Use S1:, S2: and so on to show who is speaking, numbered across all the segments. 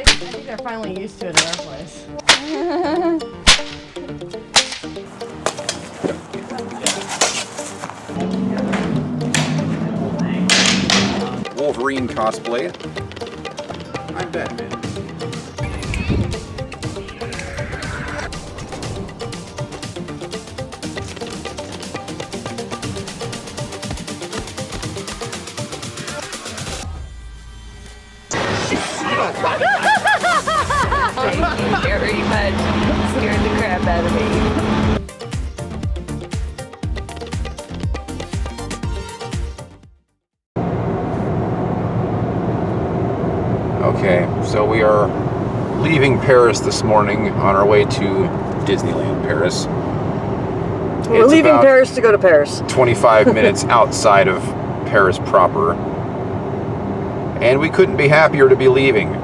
S1: I think they're finally used to it in our place.
S2: Wolverine cosplay. I'm Batman.
S3: Thank you very much. Scared the crap out of me.
S2: Okay, so we are leaving Paris this morning on our way to DisneyLand Paris.
S1: We're leaving Paris to go to Paris.
S2: 25 minutes outside of Paris proper. And we couldn't be happier to be leaving.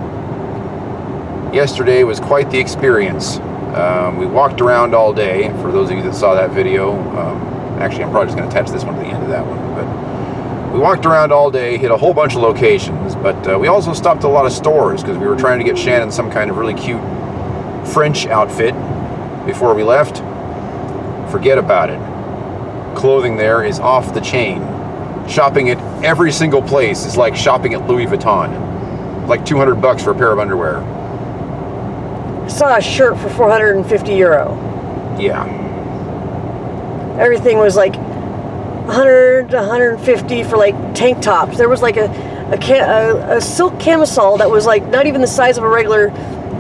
S2: Yesterday was quite the experience. We walked around all day. For those of you that saw that video, actually I'm probably just going to attach this one to the end of that one. But we walked around all day, hit a whole bunch of locations, but we also stopped at a lot of stores because we were trying to get Shannon some kind of really cute French outfit before we left. Forget about it. Clothing there is off the chain. Shopping at every single place is like shopping at Louis Vuitton. Like $200 for a pair of underwear.
S1: I saw a shirt for €450.
S2: Yeah.
S1: Everything was like 100 to 150 for like tank tops. There was like a silk camisole that was like not even the size of a regular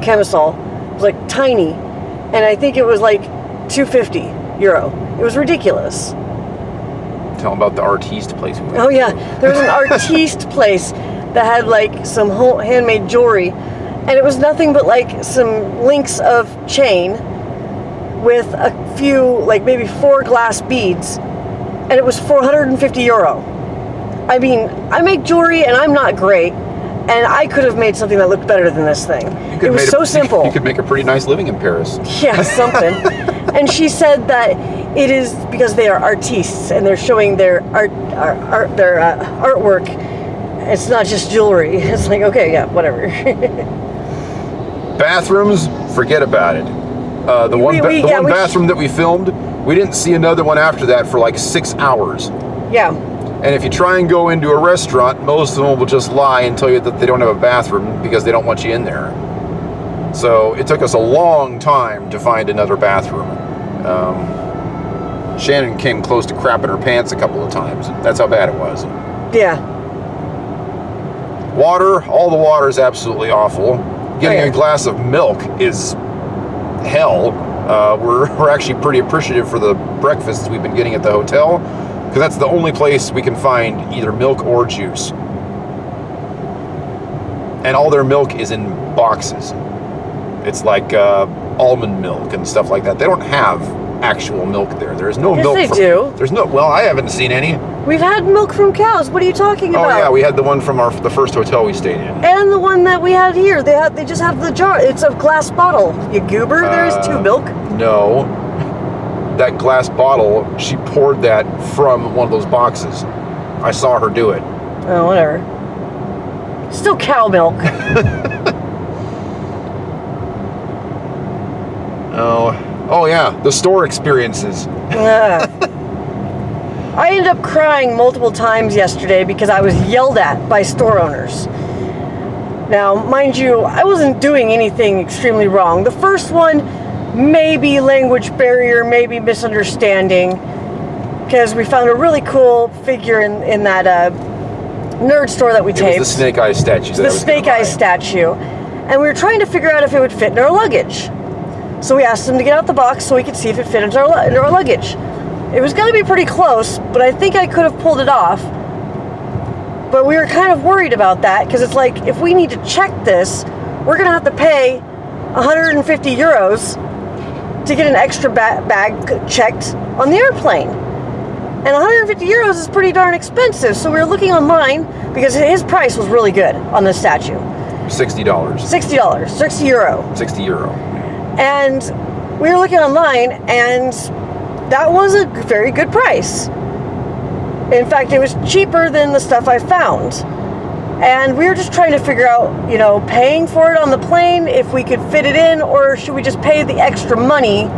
S1: camisole. It was like tiny, and I think it was like €250. It was ridiculous.
S2: Tell them about the artiste place we went
S1: Oh yeah, there was an artiste place that had like some handmade jewelry, and it was nothing but like some links of chain with a few, like maybe 4 glass beads, and it was €450. I mean, I make jewelry and I'm not great, and I could have made something that looked better than this thing. It was so simple.
S2: You could make a pretty nice living in Paris.
S1: Yeah, something. And she said that it is because they are artistes and they're showing their artwork. It's not just jewelry. It's like, okay, yeah, whatever.
S2: Bathrooms, forget about it. The one bathroom that we filmed, we didn't see another one after that for like 6 hours.
S1: Yeah.
S2: And if you try and go into a restaurant, most of them will just lie and tell you that they don't have a bathroom because they don't want you in there. So it took us a long time to find another bathroom. Shannon came close to crapping her pants a couple of times. That's how bad it was.
S1: Yeah.
S2: Water, all the water is absolutely awful. Getting a glass of milk is hell. We're actually pretty appreciative for the breakfasts we've been getting at the hotel, because that's the only place we can find either milk or juice. And all their milk is in boxes. It's like almond milk and stuff like that. They don't have actual milk there. There's no milk.
S1: Yes, they do.
S2: There's no. Well, I haven't seen any.
S1: We've had milk from cows. What are you talking about?
S2: Oh yeah, we had the one from the first hotel we stayed in.
S1: And the one that we had here. They just have the jar. It's a glass bottle. You goober. There is 2 milk.
S2: No. That glass bottle, she poured that from one of those boxes. I saw her do it.
S1: Oh, whatever. Still cow milk.
S2: Oh yeah, the store experiences.
S1: I ended up crying multiple times yesterday because I was yelled at by store owners. Now, mind you, I wasn't doing anything extremely wrong. The first one, maybe language barrier, maybe misunderstanding, because we found a really cool figure in that nerd store that we taped.
S2: It was the Snake Eyes statue.
S1: The Snake Eyes statue. And we were trying to figure out if it would fit in our luggage. So we asked them to get out the box so we could see if it fit into our luggage. It was going to be pretty close, but I think I could have pulled it off. But we were kind of worried about that, because it's like, if we need to check this, we're going to have to pay €150 to get an extra bag checked on the airplane. And €150 is pretty darn expensive. So we were looking online, because his price was really good on the statue.
S2: $60.
S1: €60.
S2: €60.
S1: And we were looking online, and that was a very good price. In fact, it was cheaper than the stuff I found. And we were just trying to figure out, you know, paying for it on the plane, if we could fit it in, or should we just pay the extra money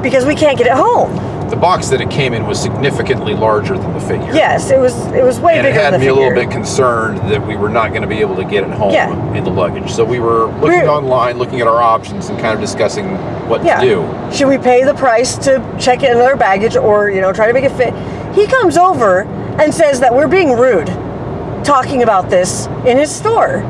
S1: because we can't get it home.
S2: The box that it came in was significantly larger than the figure.
S1: Yes, it was way
S2: and
S1: bigger
S2: it had
S1: than the
S2: me
S1: figure.
S2: a little bit concerned that we were not going to be able to get it home in the luggage. So we were looking online, looking at our options, and kind of discussing what to do.
S1: Should we pay the price to check in our baggage, or, you know, try to make it fit? He comes over and says that we're being rude talking about this in his store.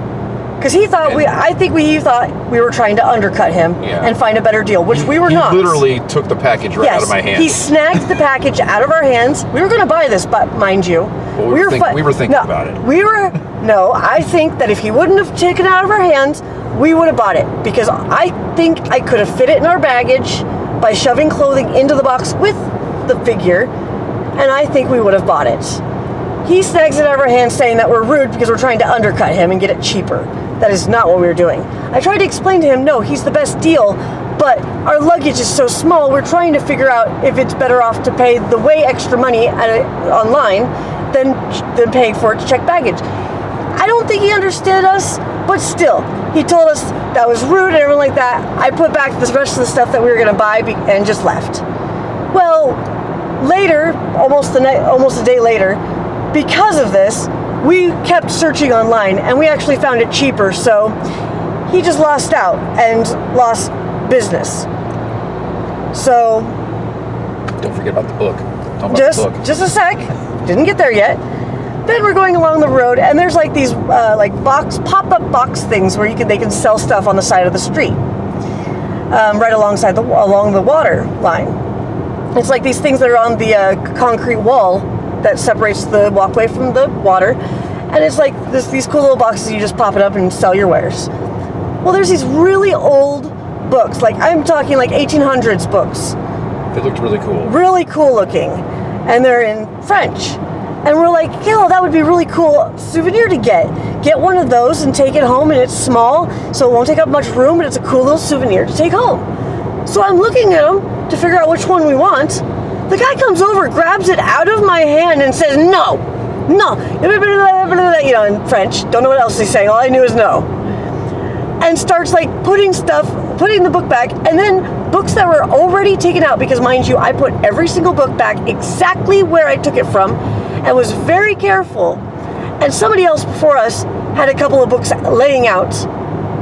S1: Because he thought he thought we were trying to undercut him and find a better deal, which we were not.
S2: He literally took the package out of my hand.
S1: He snagged the package out of our hands. We were going to buy this, but mind you,
S2: well, we were thinking about it.
S1: I think that if he wouldn't have taken it out of our hands, we would have bought it, because I think I could have fit it in our baggage by shoving clothing into the box with the figure, and I think we would have bought it. He snags it out of our hands, saying that we're rude because we're trying to undercut him and get it cheaper. That is not what we were doing. I tried to explain to him, no, he's the best deal, but our luggage is so small, we're trying to figure out if it's better off to pay the way extra money online than paying for it to check baggage. I don't think he understood us, but still, he told us that was rude and everything like that. I put back the rest of the stuff that we were going to buy and just left. Well, later, almost a day later, because of this, we kept searching online, and we actually found it cheaper, so he just lost out and lost business. So
S2: don't forget about the book.
S1: Just a sec. Didn't get there yet. Then we're going along the road, and there's like these pop-up box things where they can sell stuff on the side of the street, right along the water line. It's like these things that are on the concrete wall that separates the walkway from the water, and it's like these cool little boxes. You just pop it up and sell your wares. Well, there's these really old books, like I'm talking like 1800s books.
S2: They looked really cool.
S1: Really cool looking, and they're in French. And we're like, yo, that would be a really cool souvenir to get. Get one of those and take it home, and it's small, so it won't take up much room, but it's a cool little souvenir to take home. So I'm looking at them to figure out which one we want. The guy comes over, grabs it out of my hand, and says, no, you know, in French. Don't know what else he's saying. All I knew is no. And starts like putting the book back, and then books that were already taken out, because mind you, I put every single book back exactly where I took it from, and was very careful. And somebody else before us had a couple of books laying out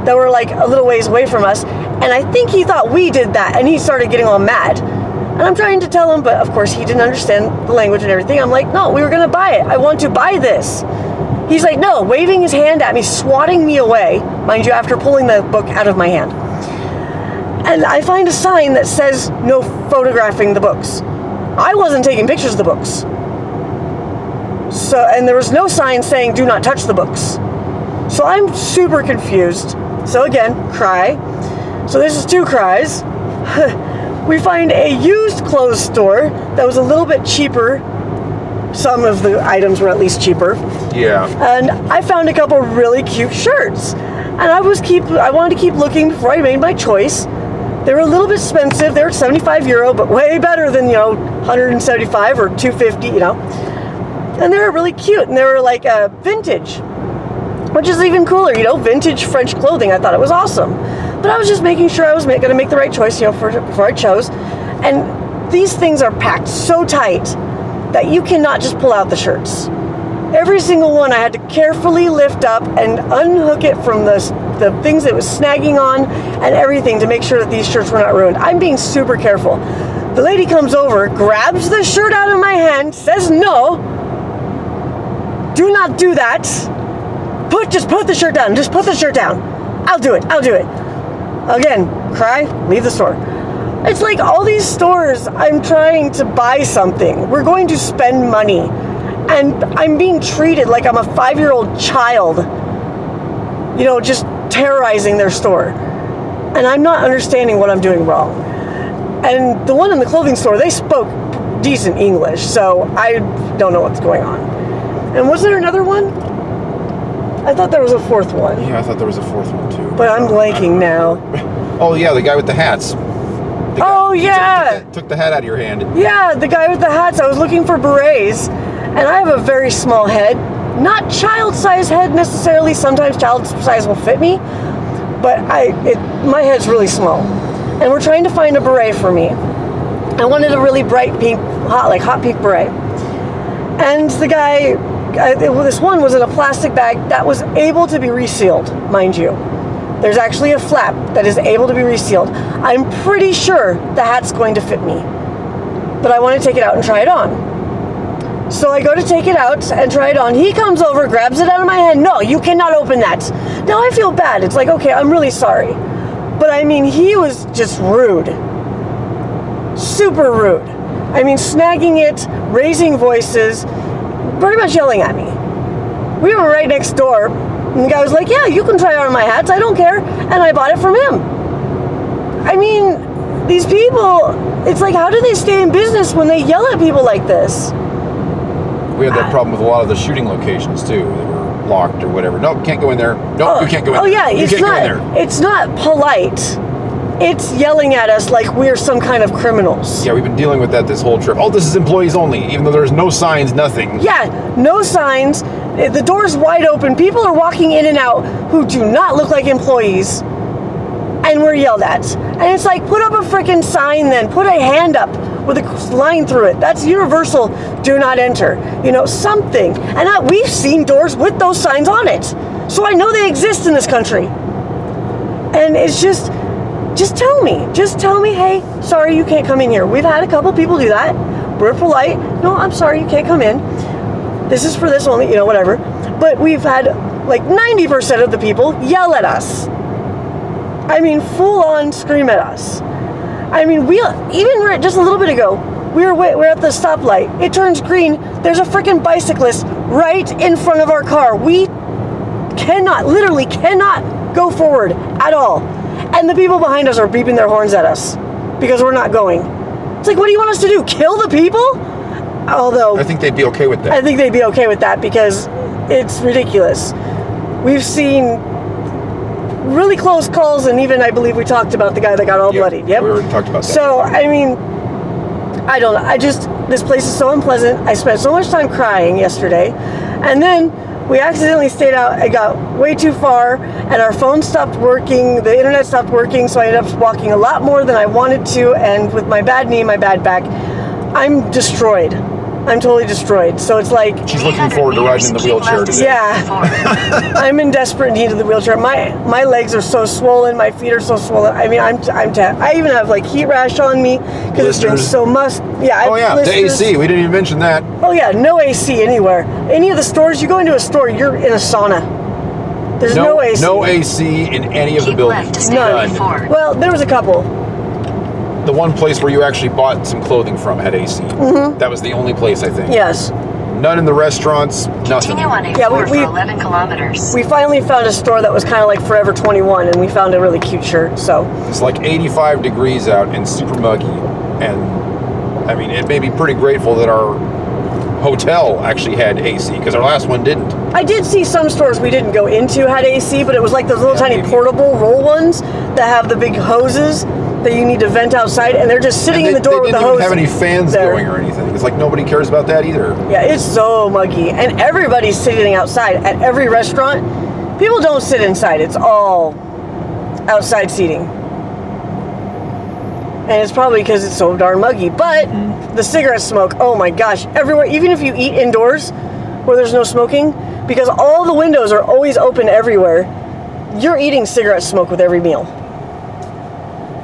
S1: that were like a little ways away from us, and I think he thought we did that, and he started getting all mad. And I'm trying to tell him, but of course he didn't understand the language and everything. I'm like, no, we were gonna buy it. I want to buy this. He's like, no, waving his hand at me, swatting me away, mind you, after pulling the book out of my hand. And I find a sign that says no photographing the books. I wasn't taking pictures of the books. So, and there was no sign saying do not touch the books. So I'm super confused. So again, cry. So this is two cries. We find a used clothes store that was a little bit cheaper. Some of the items were at least cheaper.
S2: Yeah.
S1: And I found a couple really cute shirts. And I wanted to keep looking before I made my choice. They were a little bit expensive. They were €75, but way better than, 175 or 250, And they were really cute, and they were like vintage, which is even cooler, vintage French clothing. I thought it was awesome. But I was just making sure I was going to make the right choice, before I chose. And these things are packed so tight that you cannot just pull out the shirts. Every single one I had to carefully lift up and unhook it from the things it was snagging on and everything to make sure that these shirts were not ruined. I'm being super careful. The lady comes over, grabs the shirt out of my hand, says no. Do not do that. Just put the shirt down. Just put the shirt down. I'll do it. Again, cry, leave the store. It's like all these stores, I'm trying to buy something. We're going to spend money. And I'm being treated like I'm a 5-year-old child. Just terrorizing their store. And I'm not understanding what I'm doing wrong. And the one in the clothing store, they spoke decent English, so I don't know what's going on. And was there another one? I thought there was a fourth one.
S2: Yeah, I thought there was a fourth one too.
S1: But I'm blanking now.
S2: Oh yeah, the guy with the hats. Took the hat out of your hand.
S1: Yeah, the guy with the hats. I was looking for berets, and I have a very small head. not child size head necessarily. Sometimes child size will fit me, but my head's really small. And we're trying to find a beret for me. I wanted a really bright pink, hot pink beret. And the guy, this one was in a plastic bag that was able to be resealed, mind you. There's actually a flap that is able to be resealed. I'm pretty sure the hat's going to fit me, but I want to take it out and try it on. So I go to take it out and try it on. He comes over, grabs it out of my hand. No, you cannot open that. Now I feel bad. It's like, okay, I'm really sorry. But I mean, he was just rude. Super rude. I mean, snagging it, raising voices, pretty much yelling at me. We were right next door. And the guy was like, yeah, you can try on my hats. I don't care. And I bought it from him. I mean, these people, it's like, how do they stay in business when they yell at people like this?
S2: We had that problem with a lot of the shooting locations too. They were locked or whatever. Nope, can't go in there. Nope, you can't go in there.
S1: Oh yeah,
S2: you can't go in there.
S1: It's not polite. It's yelling at us like we're some kind of criminals.
S2: Yeah, we've been dealing with that this whole trip. Oh, this is employees only, even though there's no signs, nothing.
S1: Yeah, no signs. The door's wide open. People are walking in and out who do not look like employees. And we're yelled at. And it's like, put up a freaking sign then. Put a hand up with a line through it. That's universal, do not enter. You know, something. And we've seen doors with those signs on it. So I know they exist in this country. And it's just tell me. Just tell me, hey, sorry, you can't come in here. We've had a couple people do that. We're polite. No, I'm sorry, you can't come in. This is for this only, you know, whatever. But we've had like 90% of the people yell at us. I mean, full on scream at us. I mean, even just a little bit ago, we're at the stoplight. It turns green. There's a freaking bicyclist right in front of our car. We literally cannot go forward at all. And the people behind us are beeping their horns at us because we're not going. It's like, what do you want us to do? Kill the people? Although
S2: I think they'd be okay with that.
S1: I think they'd be okay with that because it's ridiculous. We've seen really close calls, and even I believe we talked about the guy that got all bloodied. Yep.
S2: We already talked about that.
S1: So, I mean, I don't know. This place is so unpleasant. I spent so much time crying yesterday. And then we accidentally stayed out. I got way too far, and our phone stopped working. The internet stopped working, so I ended up walking a lot more than I wanted to. And with my bad knee, my bad back, I'm destroyed. I'm totally destroyed. So it's like...
S2: She's looking forward to riding in the wheelchair today.
S1: Yeah. I'm in desperate need of the wheelchair. My legs are so swollen. My feet are so swollen. I mean, I even have like heat rash on me because it's been so
S2: Yeah. Oh yeah, the AC. We didn't even mention that.
S1: Oh yeah, no AC anywhere. Any of the stores, you go into a store, you're in a sauna. There's no AC.
S2: No AC in any of the buildings.
S1: None. Well, there was a couple.
S2: The one place where you actually bought some clothing from had AC. Mm-hmm. That was the only place, I think.
S1: Yes.
S2: None in the restaurants, nothing.
S3: Continue on A4 for 11 kilometers.
S1: We finally found a store that was kind of like Forever 21, and we found a really cute shirt, so.
S2: It's like 85 degrees out and super muggy. And, I mean, it made me pretty grateful that our hotel actually had AC, because our last one didn't.
S1: I did see some stores we didn't go into had AC, but it was like those little tiny portable roll ones that have the big hoses that you need to vent outside, and they're just sitting in the door with the hose.
S2: They didn't even have any fans going or anything. It's like nobody cares about that either.
S1: Yeah, it's so muggy, and everybody's sitting outside at every restaurant. People don't sit inside. It's all outside seating. And it's probably because it's so darn muggy. But the cigarette smoke, oh my gosh, everywhere, even if you eat indoors where there's no smoking, because all the windows are always open everywhere, you're eating cigarette smoke with every meal.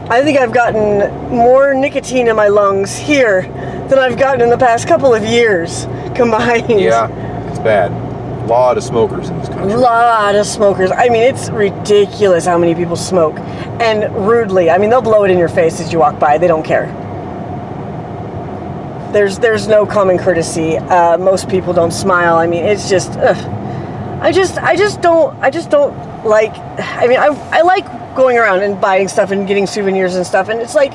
S1: I think I've gotten more nicotine in my lungs here than I've gotten in the past couple of years combined.
S2: Yeah, it's bad. A lot of smokers in this country.
S1: A lot of smokers. I mean, it's ridiculous how many people smoke. And rudely. I mean, they'll blow it in your face as you walk by. They don't care. There's no common courtesy. Most people don't smile. I mean, it's just, I just don't like, I mean, I like going around and buying stuff and getting souvenirs and stuff. And it's like,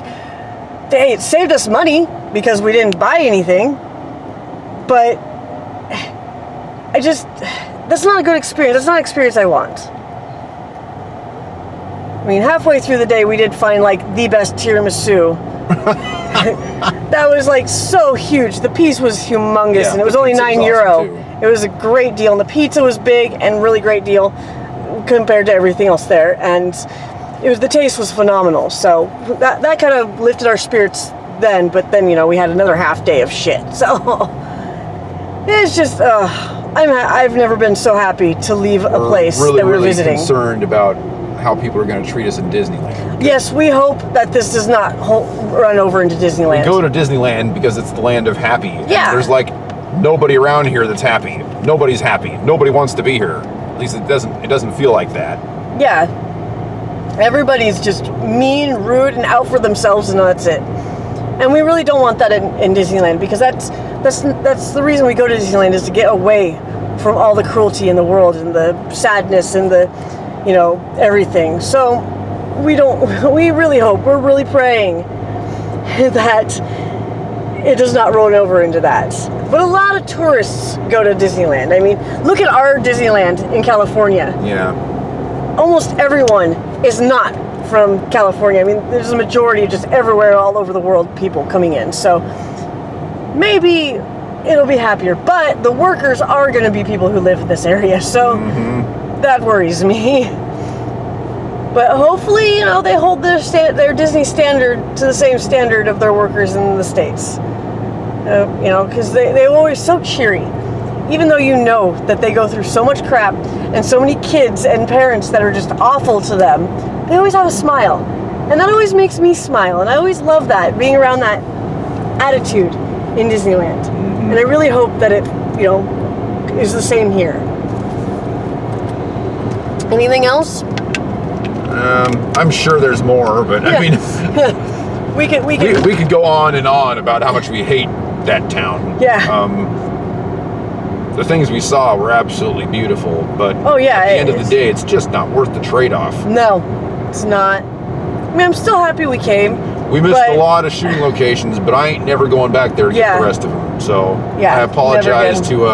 S1: hey, it saved us money because we didn't buy anything. But that's not a good experience. That's not an experience I want. I mean, halfway through the day, we did find like the best tiramisu. That was like so huge. The piece was humongous, and it was only €9. It was a great deal, and the pizza was big and really great deal compared to everything else there. And the taste was phenomenal. So that kind of lifted our spirits then. But then, we had another half day of shit. So it's just, I've never been so happy to leave a place that we're visiting.
S2: Concerned about how people are going to treat us in Disneyland.
S1: Yes, we hope that this does not run over into Disneyland.
S2: We go to Disneyland because it's the land of happy.
S1: Yeah.
S2: And there's like nobody around here that's happy. Nobody's happy. Nobody wants to be here. At least it doesn't feel like that. Yeah.
S1: Everybody's just mean, rude, and out for themselves, and that's it. And we really don't want that in Disneyland, because that's the reason we go to Disneyland, is to get away from all the cruelty in the world and the sadness and the, everything. So we really hope, we're really praying that it does not roll over into that. But a lot of tourists go to Disneyland. I mean, look at our Disneyland in California.
S2: Yeah.
S1: Almost everyone is not from California. I mean, there's a majority just everywhere, all over the world, people coming in. So maybe it'll be happier. But the workers are going to be people who live in this area. So that worries me. But hopefully, they hold their Disney standard to the same standard of their workers in the States. Because they're always so cheery. Even though that they go through so much crap and so many kids and parents that are just awful to them, they always have a smile. And that always makes me smile. And I always love that, being around that attitude in Disneyland. And I really hope that it, is the same here. Anything else?
S2: I'm sure there's more, but I mean, we could go on and on about how much we hate that town.
S1: Yeah.
S2: The things we saw were absolutely beautiful, but
S1: at the
S2: end of the day, it's just not worth the trade-off.
S1: No, it's not. I mean, I'm still happy we came.
S2: We missed a lot of shooting locations, but I ain't never going back there to get the rest of them. So I apologize to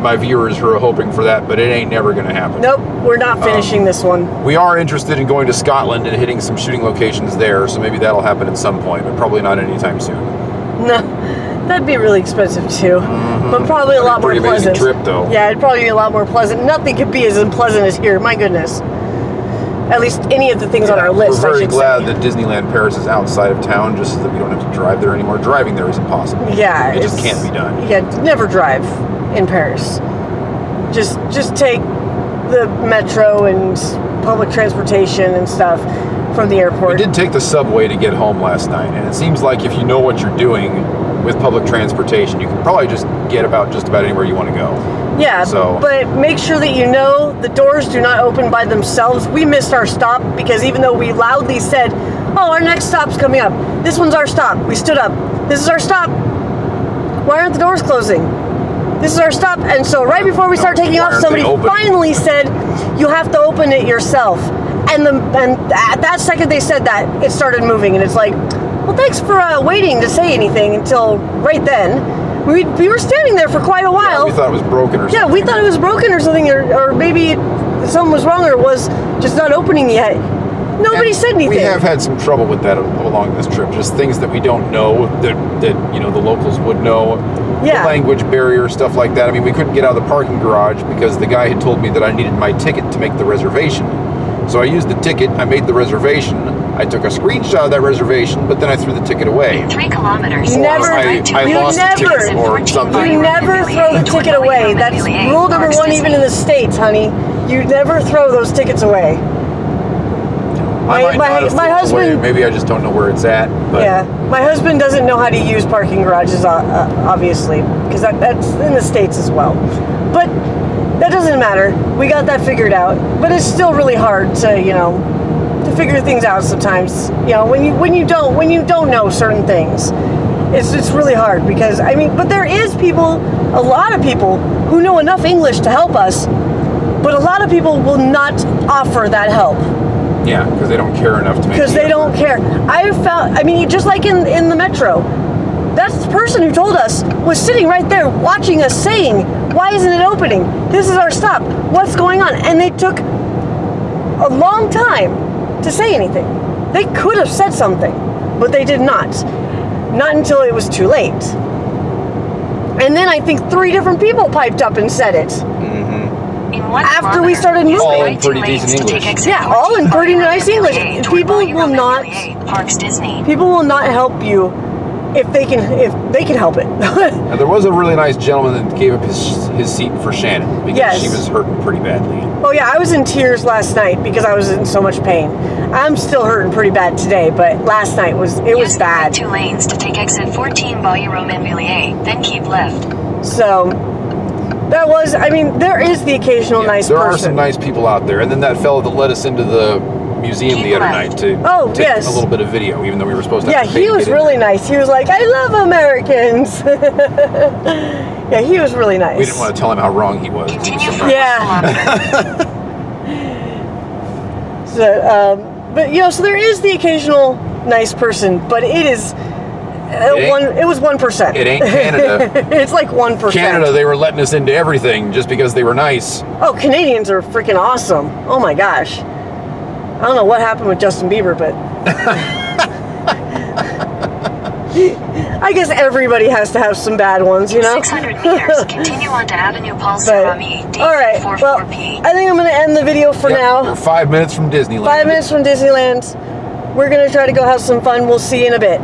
S2: my viewers who are hoping for that, but it ain't never going to happen.
S1: Nope, we're not finishing this one.
S2: We are interested in going to Scotland and hitting some shooting locations there, so maybe that'll happen at some point, but probably not anytime soon.
S1: No, that'd be really expensive too, but probably a lot more pleasant.
S2: Trip though.
S1: Yeah, it'd probably be a lot more pleasant. Nothing could be as unpleasant as here. My goodness. At least any of the things on our list.
S2: We're very glad that Disneyland Paris is outside of town, just so that we don't have to drive there anymore. Driving there is impossible.
S1: Yeah,
S2: it just can't be done.
S1: Yeah, never drive in Paris. Just take the metro and public transportation and stuff from the airport.
S2: We did take the subway to get home last night, and it seems like if you know what you're doing with public transportation, you can probably just get just about anywhere you want to go.
S1: Yeah, but make sure that the doors do not open by themselves. We missed our stop because even though we loudly said, "Oh, our next stop's coming up. This one's our stop." We stood up. This is our stop. Why aren't the doors closing? This is our stop. And so right before we start taking off, somebody finally said, "You have to open it yourself." And at that second they said that, it started moving, and it's like, well, thanks for waiting to say anything until right then. We were standing there for quite a while.
S2: Yeah, we thought it was broken or something.
S1: Yeah, we thought it was broken or something, or maybe something was wrong, or it was just not opening yet. Nobody said anything.
S2: We have had some trouble with that along this trip. Just things that we don't know that the locals would know.
S1: Yeah.
S2: The language barrier, stuff like that. I mean, we couldn't get out of the parking garage because the guy had told me that I needed my ticket to make the reservation. So I used the ticket, I made the reservation, I took a screenshot of that reservation, but then I threw the ticket away.
S3: 3 kilometers.
S2: I lost the ticket or something.
S1: You never throw the ticket away. That's rule number 1 even in the States, honey. You never throw those tickets away. My husband...
S2: Maybe I just don't know where it's at. But.
S1: Yeah, my husband doesn't know how to use parking garages, obviously, because that's in the States as well. But that doesn't matter. We got that figured out. But it's still really hard to figure things out sometimes. When you don't know certain things, it's really hard because but there is a lot of people who know enough English to help us, but a lot of people will not offer that help.
S2: Yeah, because they don't care enough to make.
S1: Because they don't care. I found. Just like in the metro, that person who told us was sitting right there watching us, saying, "Why isn't it opening? This is our stop. What's going on?" And they took a long time to say anything. They could have said something, but they did not. Not until it was too late. And then I think 3 different people piped up and said it. After we started moving.
S2: All in pretty decent English.
S1: Yeah, all in pretty nice English. People will not help you if they can help it.
S2: Now, there was a really nice gentleman that gave up his seat for Shannon because she was hurting pretty badly.
S1: Oh yeah, I was in tears last night because I was in so much pain. I'm still hurting pretty bad today, but last night was bad.
S3: 2 lanes to take exit 14 Bayou Romainvilliers, then keep left.
S1: So that was, I mean, there is the occasional nice
S2: there
S1: person.
S2: There are some nice people out there, and then that fellow that led us into the museum the other night to take a little bit of video, even though we were supposed to.
S1: Yeah, he was really nice. He was like, "I love Americans." Yeah, he was really nice.
S2: We didn't want to tell him how wrong he was.
S1: So, but so there is the occasional nice person, but it is it was 1%.
S2: It ain't Canada.
S1: It's like 1%.
S2: Canada, they were letting us into everything just because they were nice.
S1: Oh, Canadians are freaking awesome. Oh my gosh. I don't know what happened with Justin Bieber, but I guess everybody has to have some bad ones, you know?
S3: 600 meters, continue on to Avenue Paul Cerami,
S1: all right, well, I think I'm going to end the video for now.
S2: We're 5 minutes from Disneyland.
S1: 5 minutes from Disneyland. We're going to try to go have some fun. We'll see you in a bit.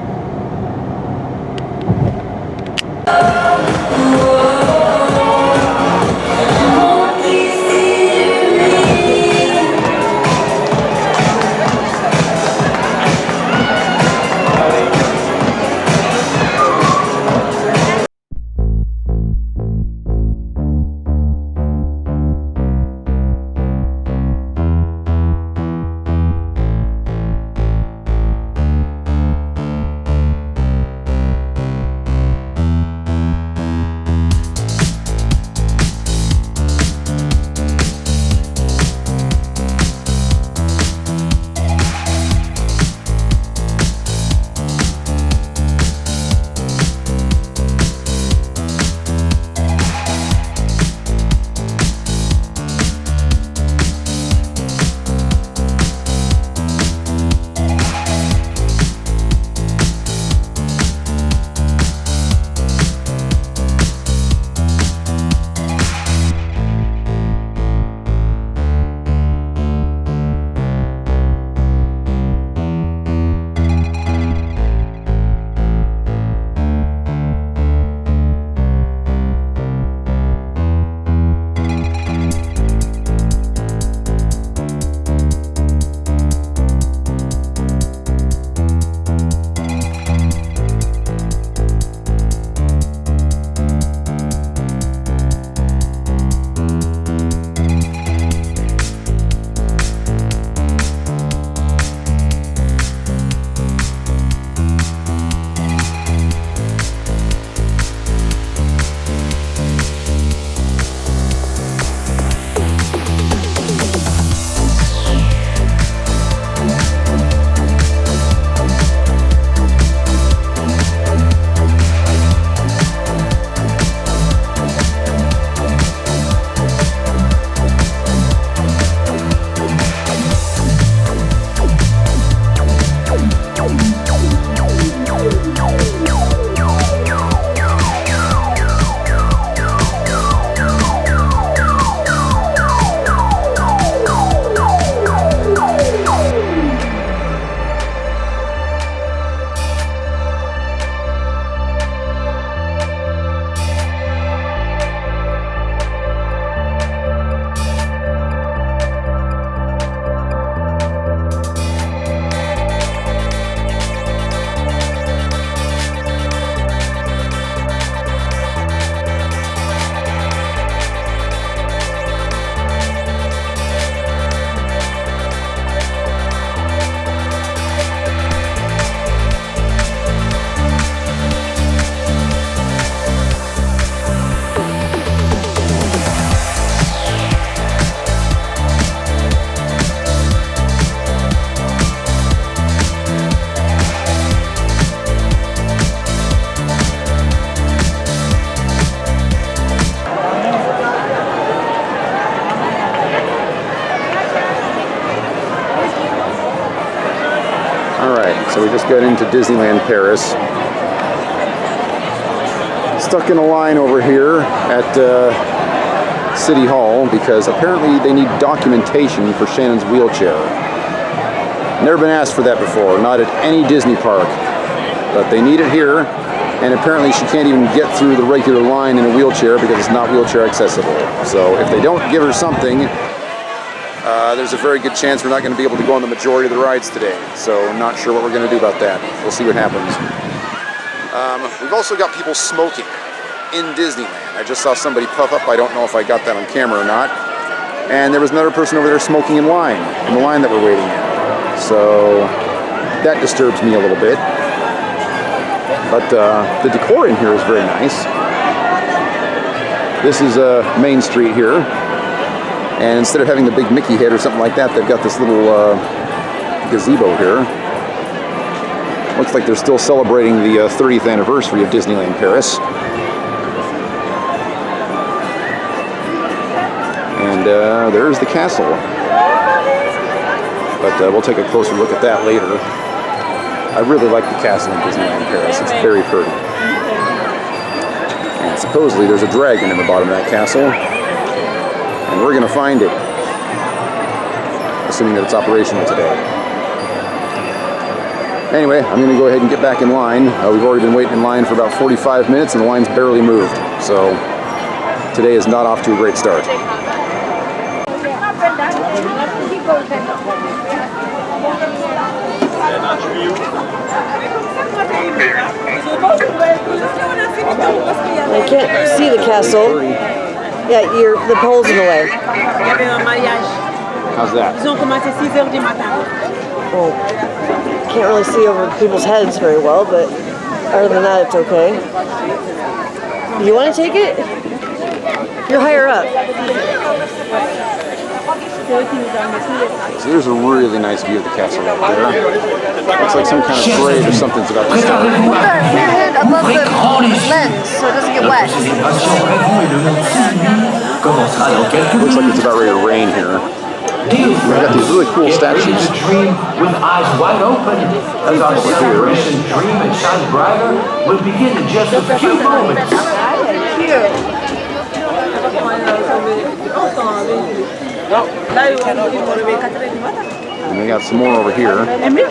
S2: So we just got into Disneyland Paris. stuck in a line over here at City Hall because apparently they need documentation for Shannon's wheelchair. Never been asked for that before, not at any Disney park, but they need it here, and apparently she can't even get through the regular line in a wheelchair because it's not wheelchair accessible. So if they don't give her something, there's a very good chance we're not going to be able to go on the majority of the rides today. So I'm not sure what we're going to do about that. We'll see what happens. We've also got people smoking in Disneyland. I just saw somebody puff up. I don't know if I got that on camera or not. And there was another person over there smoking in the line that we're waiting in. So that disturbs me a little bit. But the decor in here is very nice. This is Main Street here. And instead of having the big Mickey head or something like that, they've got this little gazebo here. Looks like they're still celebrating the 30th anniversary of DisneyLand Paris. And there's the castle. But we'll take a closer look at that later. I really like the castle in Disneyland Paris. It's very pretty. And supposedly there's a dragon in the bottom of that castle. And we're going to find it. Assuming that it's operational today. Anyway, I'm going to go ahead and get back in line. We've already been waiting in line for about 45 minutes and the line's barely moved. So today is not off to a great start.
S1: I can't see the castle. Yeah, the pole's in the way.
S2: How's that?
S1: Well, can't really see over people's heads very well, but other than that, it's okay. You want to take it? You're higher up.
S2: So there's a really nice view of the castle right there. Looks like some kind of parade or something's about to start.
S1: Put your head above the lens so it doesn't get wet.
S2: Looks like it's about ready to rain here. We've got these really cool statues.
S4: Dream with eyes wide open, as our celebration dream and shine brighter will begin in just a few moments.
S2: And we got some more over here. And we're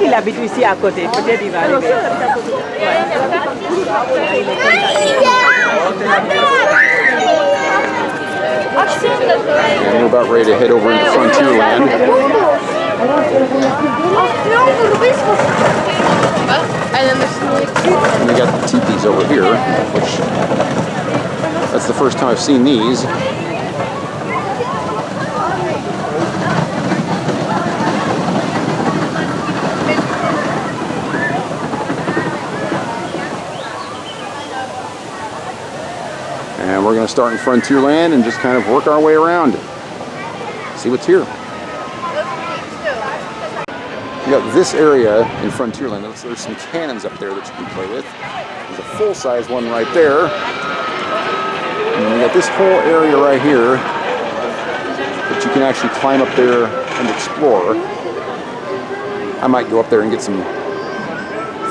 S2: about ready to head over into Frontierland. And we got the teepees over here, which that's the first time I've seen these. And we're going to start in Frontierland and just kind of work our way around. See what's here. We got this area in Frontierland. There's some cannons up there that you can play with. There's a full-size one right there. And then we got this whole area right here that you can actually climb up there and explore. I might go up there and get some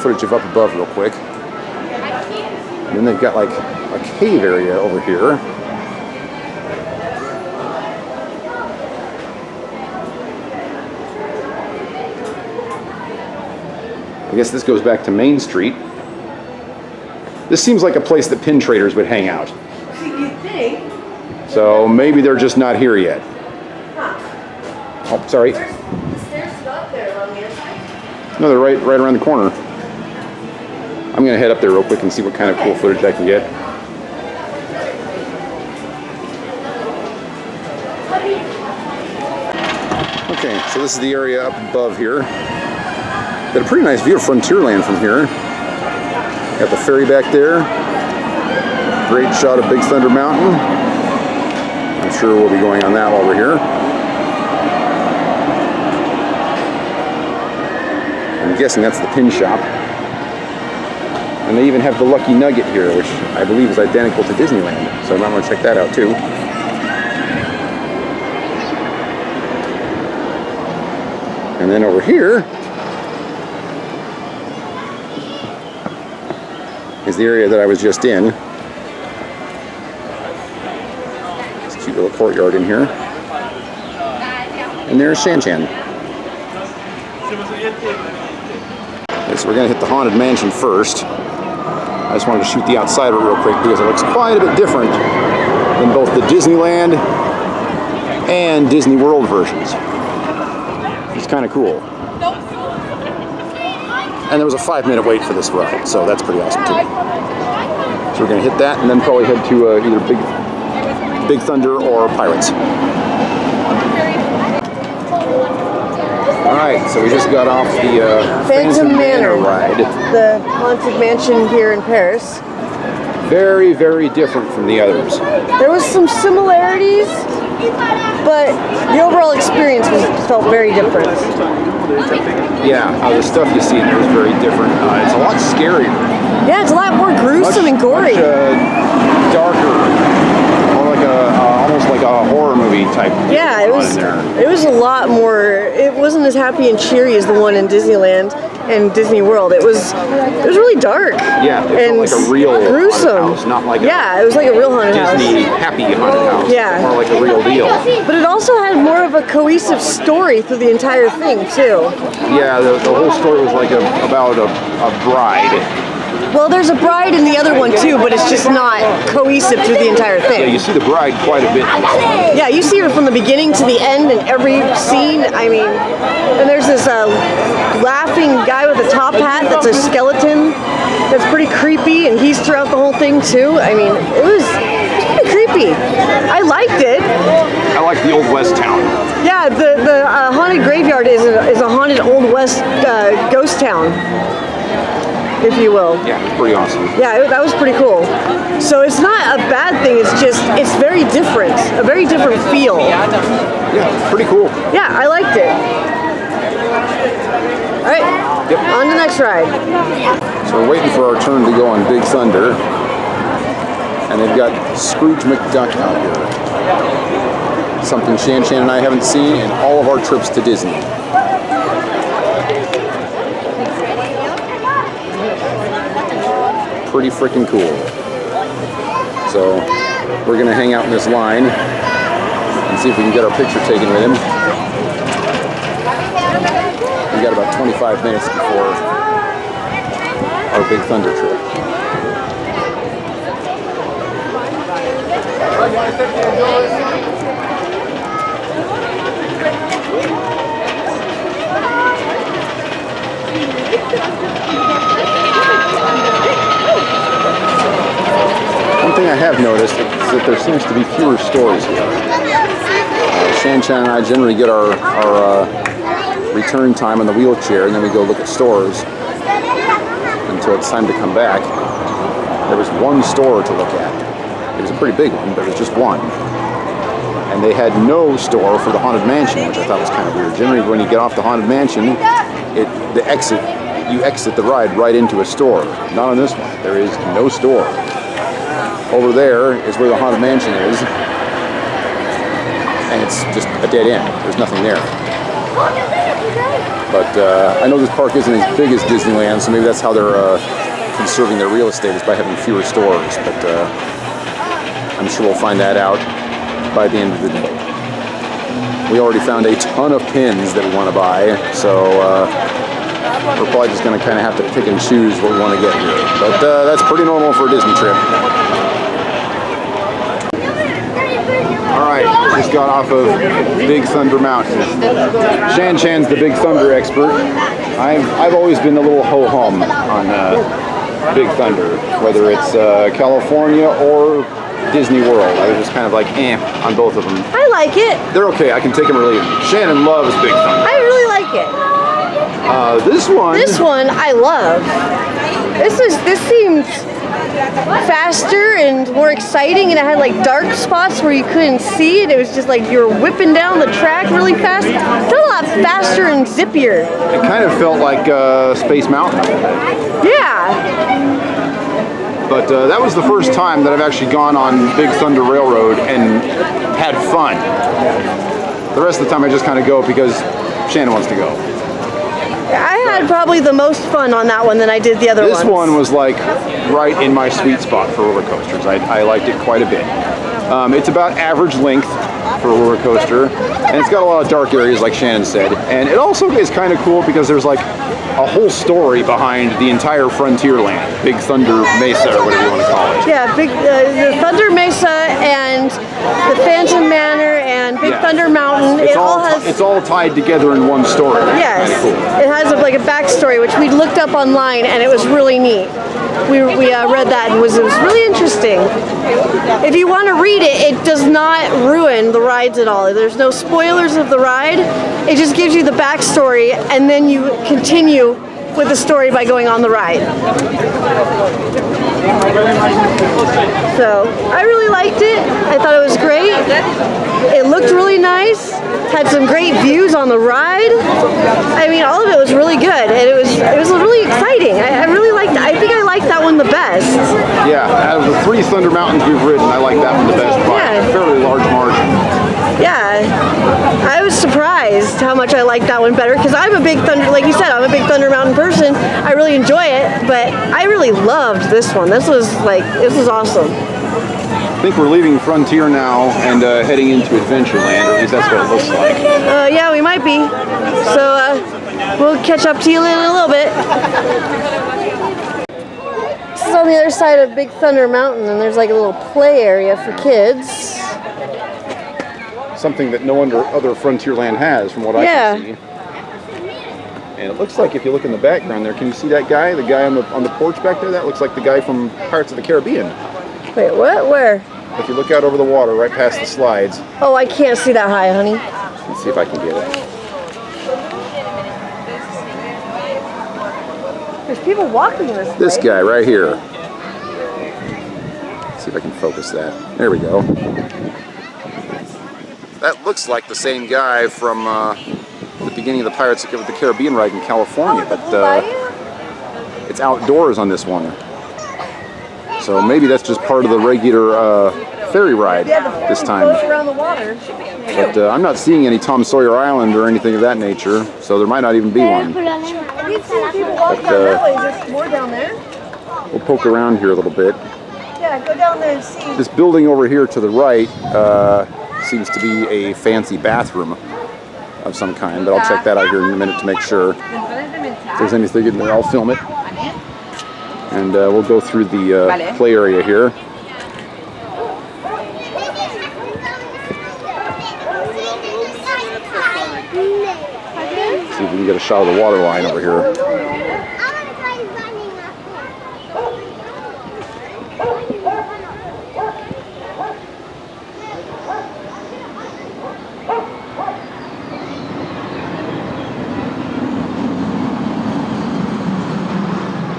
S2: footage of up above real quick. And then they've got like a cave area over here. I guess this goes back to Main Street. This seems like a place that pin traders would hang out.
S1: You think?
S2: So maybe they're just not here yet. Oh, sorry.
S1: The stairs go up there on the inside.
S2: No, they're right around the corner. I'm gonna head up there real quick and see what kind of cool footage I can get. Okay, so this is the area up above here. Got a pretty nice view of Frontierland from here. Got the ferry back there. Great shot of Big Thunder Mountain. I'm sure we'll be going on that while we're here. I'm guessing that's the pin shop. And they even have the Lucky Nugget here, which I believe is identical to Disneyland. So I might want to check that out too. And then over here is the area that I was just in. courtyard in here. And there's Shan Chan. Okay, so we're gonna hit the Haunted Mansion first. I just wanted to shoot the outside of it real quick because it looks quite a bit different than both the Disneyland and Disney World versions. It's kind of cool. And there was a 5-minute wait for this ride, so that's pretty awesome too. So we're gonna hit that and then probably head to either Big Thunder or Pirates. Alright, so we just got off the
S1: Phantom Manor
S2: ride.
S1: The Haunted Mansion here in Paris.
S2: Very, very different from the others.
S1: There was some similarities, but the overall experience felt very different.
S2: Yeah, the stuff you see in there is very different. It's a lot scarier.
S1: Yeah, it's a lot more gruesome and gory.
S2: Much darker. More like almost like a horror movie type.
S1: Yeah, it was a lot more. It wasn't as happy and cheery as the one in Disneyland and Disney World. It was really dark.
S2: Yeah, it felt like a real
S1: gruesome
S2: haunted house, not like
S1: it was like a real haunted house.
S2: Disney happy haunted house.
S1: Yeah,
S2: more like a real deal.
S1: But it also had more of a cohesive story through the entire thing too.
S2: Yeah, the whole story was like about a bride.
S1: Well, there's a bride in the other one too, but it's just not cohesive through the entire thing.
S2: Yeah, you see the bride quite a bit.
S1: Yeah, you see her from the beginning to the end in every scene. I mean, and there's this laughing guy with a top hat that's a skeleton that's pretty creepy, and he's throughout the whole thing too. I mean, it was pretty creepy. I liked it.
S2: I like the Old West town.
S1: Yeah, the haunted graveyard is a haunted Old West ghost town, if you will.
S2: Yeah, it's pretty awesome.
S1: Yeah, that was pretty cool. So it's not a bad thing, it's very different. A very different feel.
S2: Yeah, pretty cool.
S1: Yeah, I liked it. Alright, on to the next ride.
S2: So we're waiting for our turn to go on Big Thunder. And they've got Scrooge McDuck out here. Something Shan and I haven't seen in all of our trips to Disney. Pretty freaking cool. So we're gonna hang out in this line and see if we can get our picture taken with him. We got about 25 minutes before our Big Thunder trip. One thing I have noticed is that there seems to be fewer stores here. Shan and I generally get our return time on the wheelchair, and then we go look at stores until it's time to come back. There was one store to look at. It was a pretty big one, but it was just one. And they had no store for the Haunted Mansion, which I thought was kind of weird. Generally, when you get off the Haunted Mansion, you exit the ride right into a store. Not on this one. There is no store. Over there is where the Haunted Mansion is, and it's just a dead end. There's nothing there. But I know this park isn't as big as Disneyland, so maybe that's how they're conserving their real estate, is by having fewer stores. But I'm sure we'll find that out by the end of the day. We already found a ton of pins that we want to buy, so we're probably just going to kind of have to pick and choose what we want to get here. But that's pretty normal for a Disney trip. Alright, just got off of Big Thunder Mountain. Shan Chan's the Big Thunder expert. I've always been a little ho-hum on Big Thunder, whether it's California or Disney World. I was just kind of like, on both of them.
S1: I like it.
S2: They're okay, I can take them or leave them. Shannon loves Big Thunder.
S1: I really like it.
S2: This one
S1: I love. This seemed faster and more exciting, and it had like dark spots where you couldn't see it. It was just like you were whipping down the track really fast. It felt a lot faster and zippier.
S2: It kind of felt like Space Mountain.
S1: Yeah.
S2: But that was the first time that I've actually gone on Big Thunder Railroad and had fun. The rest of the time I just kind of go because Shannon wants to go.
S1: I had probably the most fun on that one than I did the other ones.
S2: This one was like right in my sweet spot for roller coasters. I liked it quite a bit. It's about average length for a roller coaster, and it's got a lot of dark areas, like Shannon said. And it also is kind of cool because there's like a whole story behind the entire Frontierland, Big Thunder Mesa, or whatever you want to call it.
S1: Yeah, the Thunder Mesa and the Phantom Manor and Big Thunder Mountain.
S2: It's all tied together in one story.
S1: Yes,
S2: Kinda cool.
S1: it has like a backstory, which we looked up online, and it was really neat. We read that, and it was really interesting. If you want to read it, it does not ruin the rides at all. There's no spoilers of the ride. It just gives you the backstory, and then you continue with the story by going on the ride. So I really liked it. I thought it was great. It looked really nice. Had some great views on the ride. I mean, all of it was really good, and it was really exciting. I really liked it. I think I liked that one the best.
S2: Yeah, out of the 3 Thunder Mountains we've ridden, I like that one the best by a fairly large margin.
S1: Yeah, I was surprised how much I liked that one better because I'm a big Thunder, like you said, I'm a big Thunder Mountain person. I really enjoy it, but I really loved this one. This was awesome.
S2: I think we're leaving Frontier now and heading into Adventureland, or at least that's what it looks like.
S1: Yeah, we might be. So we'll catch up to you in a little bit. This is on the other side of Big Thunder Mountain, and there's like a little play area for kids.
S2: Something that no other Frontierland has, from what I can see. And it looks like if you look in the background there, can you see that guy? The guy on the porch back there? That looks like the guy from Pirates of the Caribbean.
S1: Wait, what? Where?
S2: If you look out over the water, right past the slides.
S1: Oh, I can't see that high, honey.
S2: Let's see if I can get it.
S1: There's people walking this way.
S2: This guy right here. Let's see if I can focus that. There we go. That looks like the same guy from the beginning of the Pirates of the Caribbean ride in California, but it's outdoors on this one. So maybe that's just part of the regular ferry ride this time.
S1: Around the water.
S2: But I'm not seeing any Tom Sawyer Island or anything of that nature, so there might not even be one.
S1: We've seen people walking down that way. Is there more down there?
S2: We'll poke around here a little bit.
S1: Yeah, go down there and see.
S2: This building over here to the right seems to be a fancy bathroom of some kind, but I'll check that out here in a minute to make sure. If there's anything in there, I'll film it. And we'll go through the play area here. See if we can get a shot of the water line over here.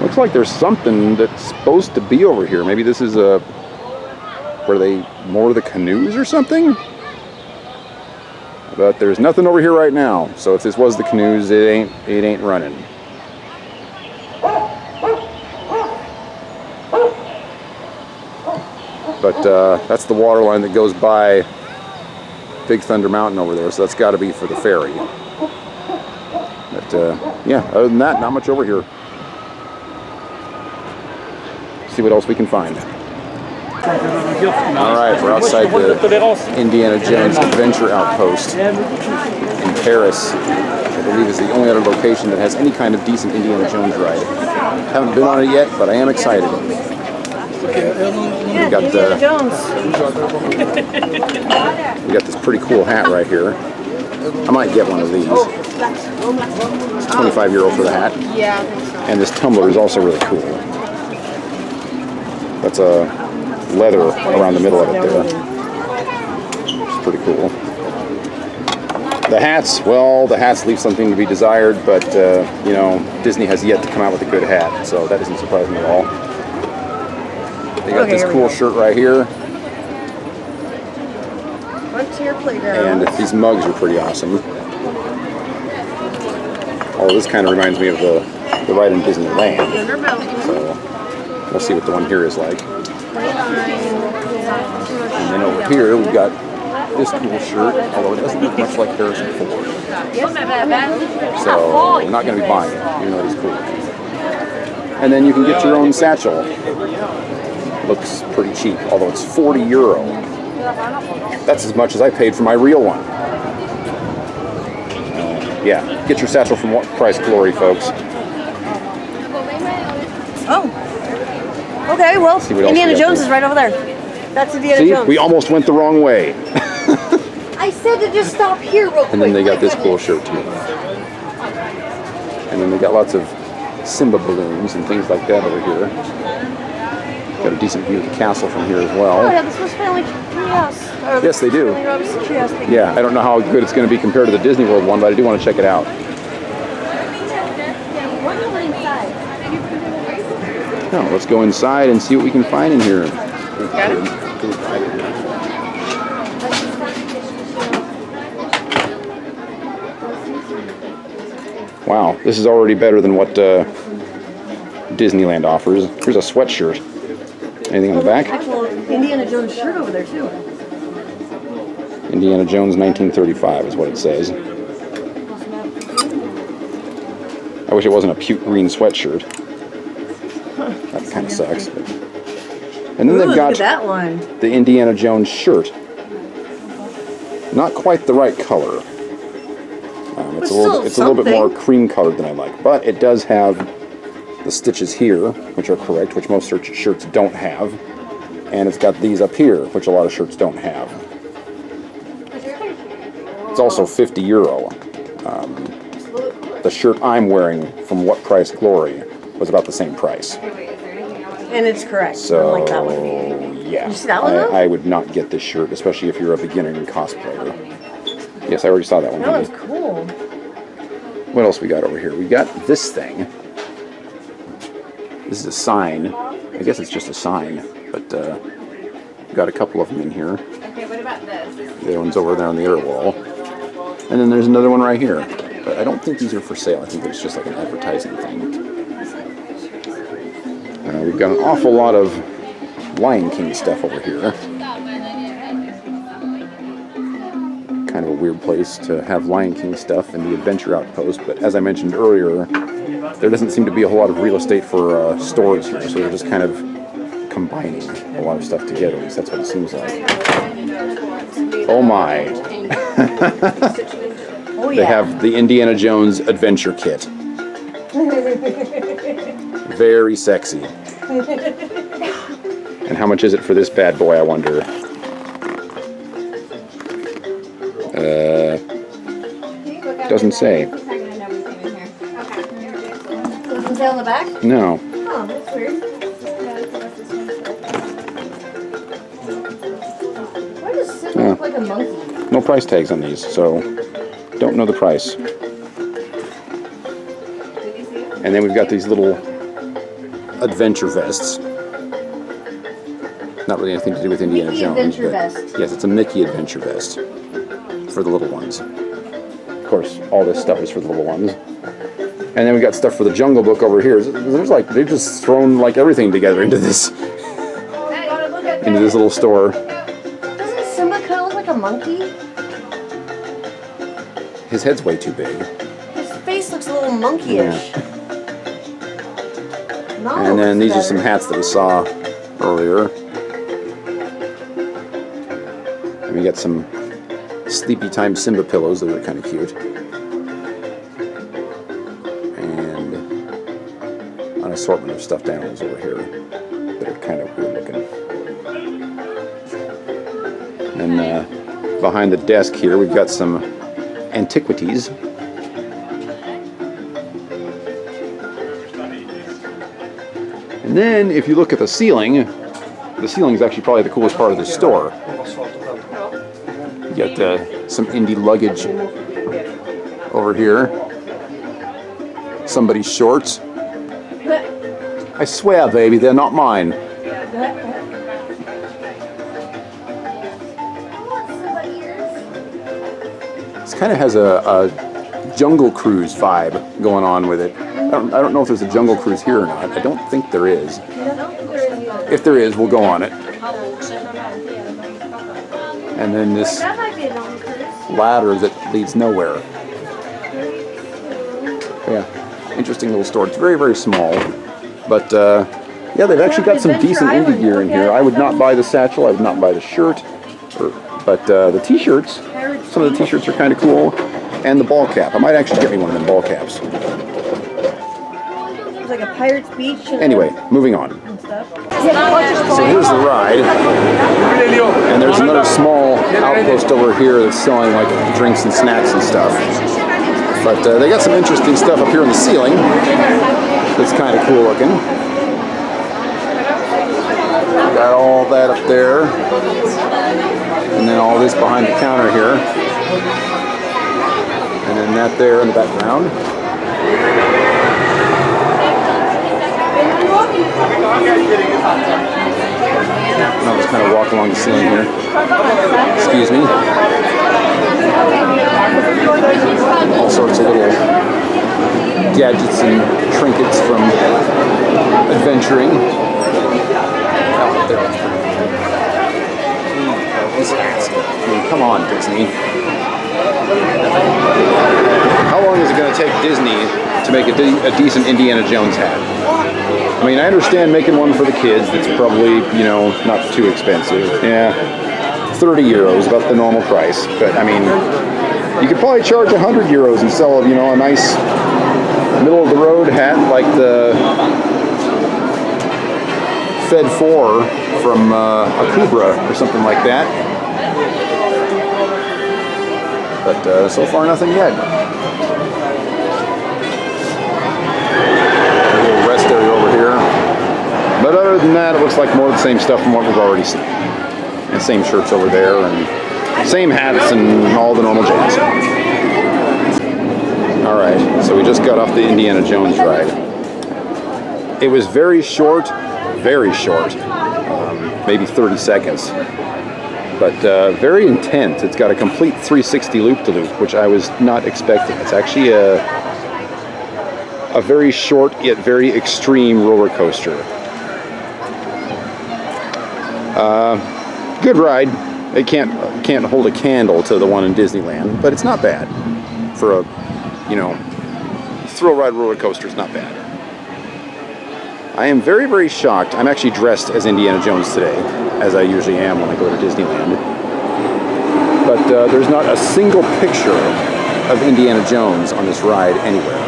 S2: Looks like there's something that's supposed to be over here. Maybe this is where they moor the canoes or something? But there's nothing over here right now. So if this was the canoes, it ain't running. But that's the water line that goes by Big Thunder Mountain over there, so that's got to be for the ferry. But yeah, other than that, not much over here. See what else we can find. Alright, we're outside the Indiana Jones Adventure Outpost in Paris. I believe is the only other location that has any kind of decent Indiana Jones ride. Haven't been on it yet, but I am excited. We got this pretty cool hat right here. I might get one of these. It's 25 € for the hat. And this tumbler is also really cool. That's a leather around the middle of it there. It's pretty cool. The hats, well, the hats leave something to be desired, but you know, Disney has yet to come out with a good hat, so that doesn't surprise me at all. They got this cool shirt right here.
S1: Frontier Playground.
S2: And these mugs are pretty awesome. Oh, this kind of reminds me of the ride in Disneyland. So we'll see what the one here is like. And then over here we've got this cool shirt, although it doesn't look much like Harrison Ford. So I'm not going to be buying it, even though it is cool. And then you can get your own satchel. Looks pretty cheap, although it's €40. That's as much as I paid for my real one. Yeah, get your satchel from What Price Glory, folks.
S1: Oh. Okay, well,
S2: See what else
S1: Indiana
S2: we got
S1: Jones
S2: there.
S1: is right over there. That's Indiana
S2: See,
S1: Jones.
S2: we almost went the wrong way.
S1: I said to just stop here real quick.
S2: And then they got this cool shirt too. And then they got lots of Simba balloons and things like that over here. Got a decent view of the castle from here as
S1: Oh,
S2: well.
S1: yeah, the Swiss Family Treehouse. Or the
S2: Yes, they do.
S1: Family Robinson Treehouse thing.
S2: Yeah, I don't know how good it's going to be compared to the Disney World one, but I do want to check it out. No, let's go inside and see what we can find in here. Wow, this is already better than what Disneyland offers. Here's a sweatshirt. Anything on the back?
S1: Actual Indiana Jones shirt over there, too.
S2: Indiana Jones 1935 is what it says. I wish it wasn't a puke green sweatshirt. That kind of sucks. But. And then
S1: Ooh,
S2: they've
S1: look
S2: got
S1: at that one.
S2: the Indiana Jones shirt. Not quite the right color. It's a little bit more cream colored than I like, but it does have the stitches here, which are correct, which most shirts don't have, and it's got these up here, which a lot of shirts don't have. It's also €50. The shirt I'm wearing from What Price Glory was about the same price.
S1: And it's correct.
S2: So,
S1: Unlike that one.
S2: yeah,
S1: You see that one, though?
S2: I would not get this shirt, especially if you're a beginner cosplayer. Yes, I already saw that one.
S1: That one's cool.
S2: What else we got over here? We got this thing. This is a sign. I guess it's just a sign, but we've got a couple of them in here.
S3: Okay, what about this?
S2: The other one's over there on the air wall. And then there's another one right here. But I don't think these are for sale. I think it's just like an advertising thing. We've got an awful lot of Lion King stuff over here. Kind of a weird place to have Lion King stuff in the Adventure Outpost, but as I mentioned earlier, there doesn't seem to be a whole lot of real estate for stores here, so they're just kind of combining a lot of stuff together. At least that's what it seems like. Oh my.
S1: Oh, yeah.
S2: They have the Indiana Jones Adventure Kit. Very sexy. And how much is it for this bad boy, I wonder? Doesn't say.
S1: Doesn't say on the back?
S2: No.
S1: Oh, that's weird. Why does Simba look like a monkey?
S2: No price tags on these, so don't know the price. And then we've got these little adventure vests. Not really anything to do with Indiana
S1: Mickey
S2: Jones.
S1: adventure
S2: but
S1: vest.
S2: yes, it's a Mickey adventure vest for the little ones. Of course, all this stuff is for the little ones. And then we got stuff for the Jungle Book over here. There's like they've just thrown like everything together into this little store.
S1: Doesn't Simba kind of look like a monkey?
S2: His head's way too big.
S1: His face looks a little monkeyish. Nala
S2: And then
S1: looks
S2: these are some
S1: better.
S2: hats that we saw earlier. And we got some Sleepy Time Simba pillows that are kind of cute. And an assortment of stuffed animals over here that are kind of weird looking. And behind the desk here, we've got some antiquities. And then, if you look at the ceiling is actually probably the coolest part of the store. You got some Indy luggage over here. Somebody's shorts. I swear, baby, they're not mine. This kind of has a Jungle Cruise vibe going on with it. I don't know if there's a Jungle Cruise here or not. I don't think there is. If there is, we'll go on it. And then this ladder that leads nowhere. Yeah, interesting little store. It's very, very small. But, yeah, they've actually got some decent Indy gear in here. I would not buy the satchel. I would not buy the shirt. But the t-shirts, some of the t-shirts are kind of cool. And the ball cap. I might actually get me one of them ball caps.
S1: It's like a Pirate's Beach.
S2: Anyway, moving on.
S1: And stuff.
S2: So here's the ride. And there's another small outpost over here that's selling like drinks and snacks and stuff. But they got some interesting stuff up here in the ceiling that's kind of cool looking. Got all that up there. And then all this behind the counter here. And then that there in the background. I'll just kind of walk along the ceiling here. Excuse me. All sorts of little gadgets and trinkets from adventuring. I mean, come on, Disney. How long is it going to take Disney to make a decent Indiana Jones hat? I mean, I understand making one for the kids that's probably, you know, not too expensive. Yeah, 30 euros, about the normal price. But, I mean, you could probably charge 100 euros and sell, you know, a nice middle-of-the-road hat like the Fed 4 from Akubra or something like that. But so far, nothing yet. A little rest area over here. But other than that, it looks like more of the same stuff from what we've already seen. And same shirts over there, and same hats, and all the normal jazz. Alright, so we just got off the Indiana Jones ride. It was very short, maybe 30 seconds. But very intense. It's got a complete 360 loop-de-loop, which I was not expecting. It's actually a very short yet very extreme roller coaster. Good ride. It can't hold a candle to the one in Disneyland, but it's not bad for a, you know, thrill ride roller coaster. It's not bad. I am very, very shocked. I'm actually dressed as Indiana Jones today, as I usually am when I go to Disneyland. But there's not a single picture of Indiana Jones on this ride anywhere.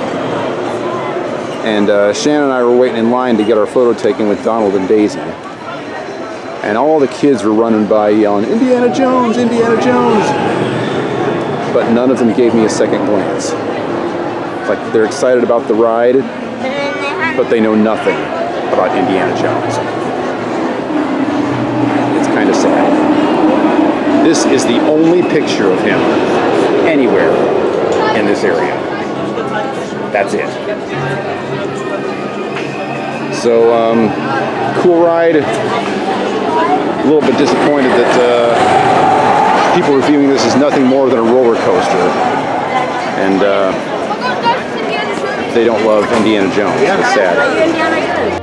S2: And Shannon and I were waiting in line to get our photo taken with Donald and Daisy. And all the kids were running by yelling, "Indiana Jones, Indiana Jones!" But none of them gave me a second glance. It's like they're excited about the ride, but they know nothing about Indiana Jones. It's kind of sad. This is the only picture of him anywhere in this area. That's it. So, cool ride. A little bit disappointed that people are viewing this as nothing more than a roller coaster. And they don't love Indiana Jones. It's sad.